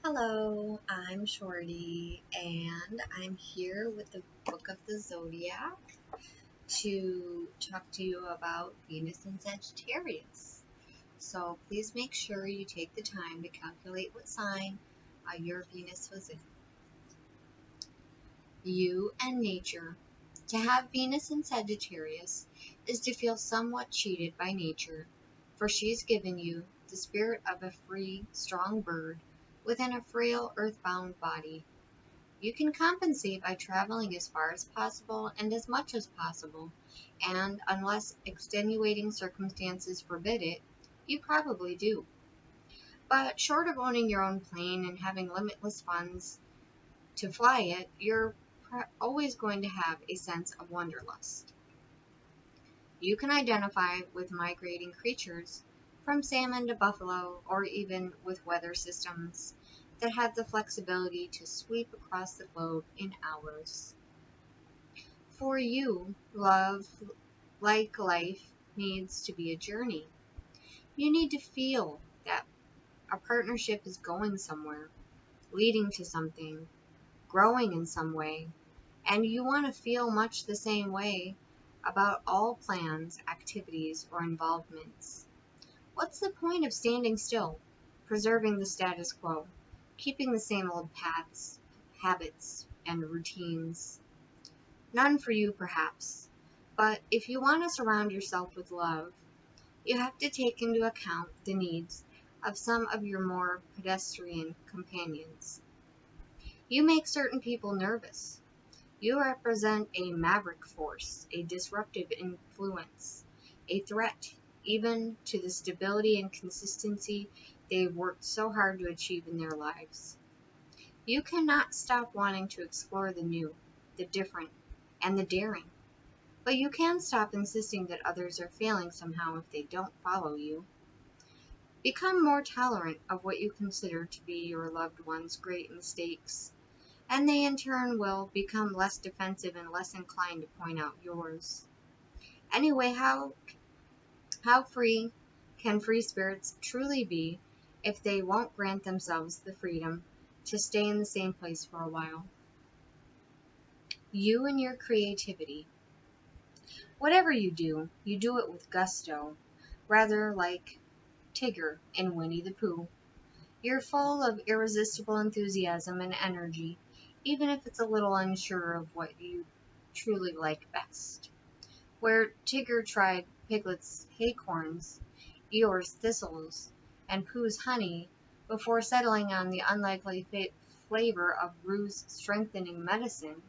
Hello, I'm Shorty, and I'm here with the Book of the Zodiac to talk to you about Venus and Sagittarius. So please make sure you take the time to calculate what sign your Venus was in. You and nature. To have Venus in Sagittarius is to feel somewhat cheated by nature, for she's given you the spirit of a free, strong bird within a frail, earthbound body. You can compensate by traveling as far as possible and as much as possible, and unless extenuating circumstances forbid it, you probably do. But short of owning your own plane and having limitless funds to fly it, you're always going to have a sense of wanderlust. You can identify with migrating creatures, from salmon to buffalo, or even with weather systems that have the flexibility to sweep across the globe in hours. For you, love, like life, needs to be a journey. You need to feel that a partnership is going somewhere, leading to something, growing in some way, and you want to feel much the same way about all plans, activities, or involvements. What's the point of standing still, preserving the status quo, keeping the same old paths, habits, and routines? None for you, perhaps. But if you want to surround yourself with love, you have to take into account the needs of some of your more pedestrian companions. You make certain people nervous. You represent a maverick force, a disruptive influence, a threat even to the stability and consistency they've worked so hard to achieve in their lives. You cannot stop wanting to explore the new, the different, and the daring. But you can stop insisting that others are failing somehow if they don't follow you. Become more tolerant of what you consider to be your loved one's great mistakes, and they in turn will become less defensive and less inclined to point out yours. Anyway, how free can free spirits truly be if they won't grant themselves the freedom to stay in the same place for a while? You and your creativity. Whatever you do it with gusto, rather like Tigger in Winnie the Pooh. You're full of irresistible enthusiasm and energy, even if it's a little unsure of what you truly like best. Where Tigger tried Piglet's acorns, Eeyore's thistles, and Pooh's honey before settling on the unlikely flavor of Roo's strengthening medicine,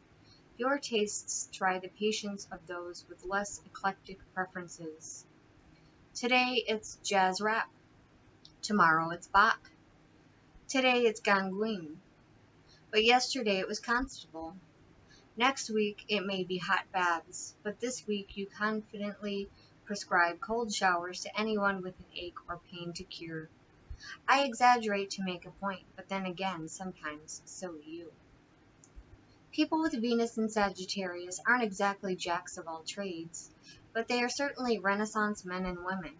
your tastes try the patience of those with less eclectic preferences. Today it's jazz rap. Tomorrow it's Bach. Today it's ganguin. But yesterday it was constable. Next week it may be hot baths, but this week you confidently prescribe cold showers to anyone with an ache or pain to cure. I exaggerate to make a point, but then again, sometimes so do you. People with Venus in Sagittarius aren't exactly jacks of all trades, but they are certainly Renaissance men and women.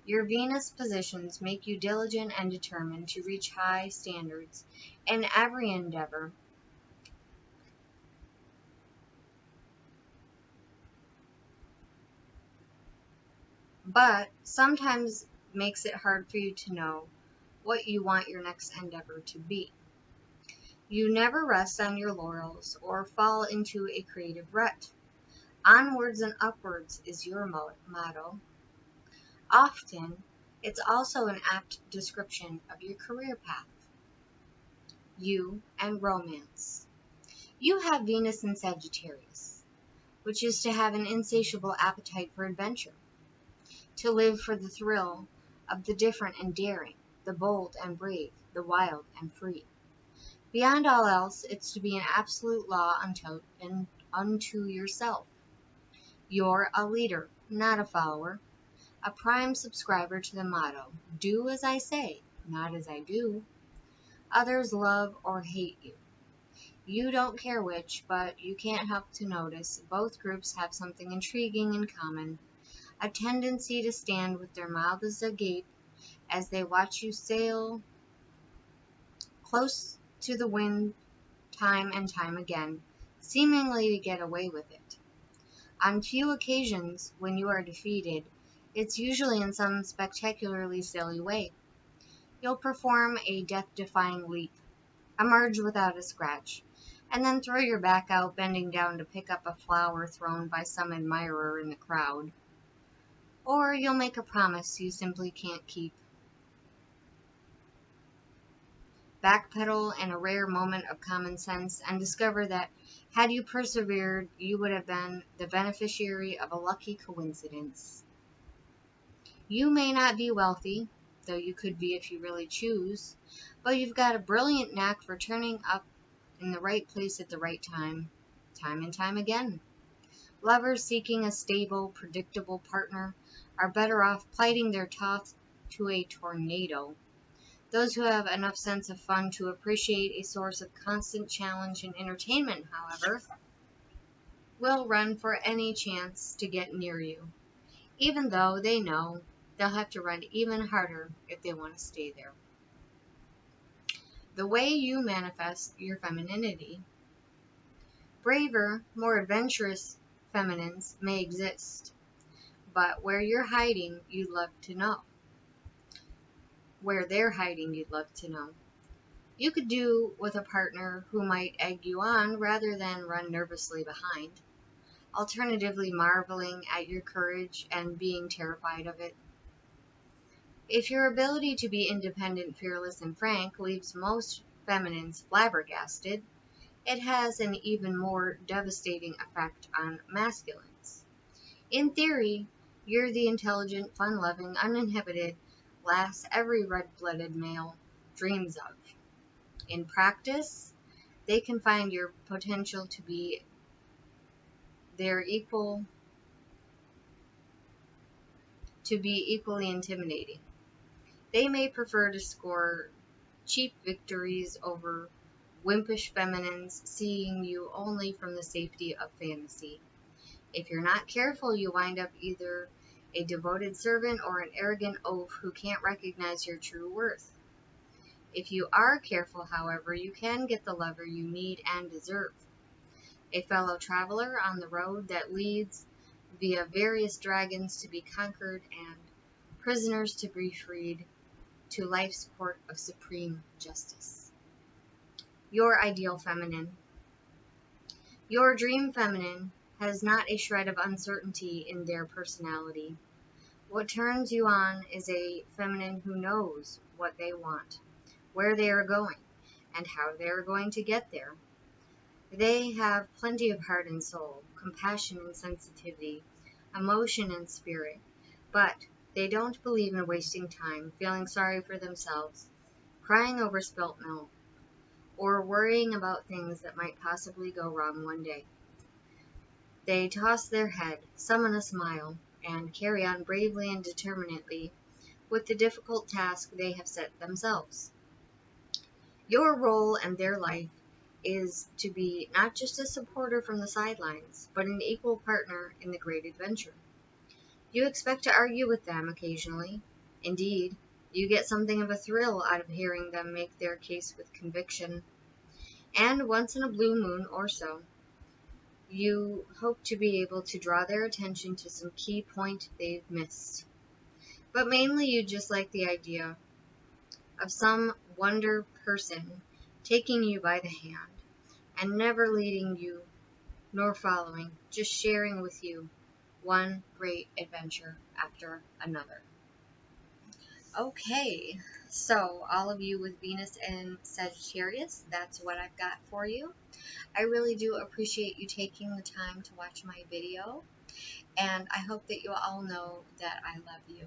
Your Venus positions make you diligent and determined to reach high standards in every endeavor, but sometimes makes it hard for you to know what you want your next endeavor to be. You never rest on your laurels or fall into a creative rut. Onwards and upwards is your motto. Often, it's also an apt description of your career path. You and romance. You have Venus in Sagittarius, which is to have an insatiable appetite for adventure, to live for the thrill of the different and daring, the bold and brave, the wild and free. Beyond all else, it's to be an absolute law unto yourself. You're a leader, not a follower, a prime subscriber to the motto, do as I say, not as I do. Others love or hate you. You don't care which, but you can't help to notice both groups have something intriguing in common, a tendency to stand with their mouths agape as they watch you sail close to the wind time and time again, seemingly to get away with it. On few occasions, when you are defeated, it's usually in some spectacularly silly way. You'll perform a death-defying leap, emerge without a scratch, and then throw your back out bending down to pick up a flower thrown by some admirer in the crowd. Or you'll make a promise you simply can't keep. Backpedal in a rare moment of common sense and discover that had you persevered, you would have been the beneficiary of a lucky coincidence. You may not be wealthy, though you could be if you really choose, but you've got a brilliant knack for turning up in the right place at the right time and time again. Lovers seeking a stable, predictable partner are better off plighting their troth to a tornado. Those who have enough sense of fun to appreciate a source of constant challenge and entertainment, however, will run for any chance to get near you, even though they know they'll have to run even harder if they want to stay there. The way you manifest your femininity. Braver, more adventurous feminines may exist, but where you're hiding, you'd love to know. Where they're hiding, you'd love to know. You could do with a partner who might egg you on rather than run nervously behind, alternatively marveling at your courage and being terrified of it. If your ability to be independent, fearless, and frank leaves most feminines flabbergasted, it has an even more devastating effect on masculines. In theory, you're the intelligent, fun-loving, uninhibited lass every red-blooded male dreams of. In practice, they can find your potential to be equally intimidating. They may prefer to score cheap victories over wimpish feminines, seeing you only from the safety of fantasy. If you're not careful, you wind up either a devoted servant or an arrogant oaf who can't recognize your true worth. If you are careful, however, you can get the lover you need and deserve. A fellow traveler on the road that leads via various dragons to be conquered and prisoners to be freed to life's court of supreme justice. Your ideal feminine. Your dream feminine has not a shred of uncertainty in their personality. What turns you on is a feminine who knows what they want, where they are going, and how they are going to get there. They have plenty of heart and soul, compassion and sensitivity, emotion and spirit, but they don't believe in wasting time, feeling sorry for themselves, crying over spilt milk, or worrying about things that might possibly go wrong one day. They toss their head, summon a smile, and carry on bravely and determinedly with the difficult task they have set themselves. Your role in their life is to be not just a supporter from the sidelines, but an equal partner in the great adventure. You expect to argue with them occasionally. Indeed, you get something of a thrill out of hearing them make their case with conviction. And once in a blue moon or so, you hope to be able to draw their attention to some key point they've missed. But mainly you just like the idea of some wonder person taking you by the hand and never leading you nor following, just sharing with you one great adventure after another. Okay, so all of you with Venus and Sagittarius, that's what I've got for you. I really do appreciate you taking the time to watch my video, and I hope that you all know that I love you.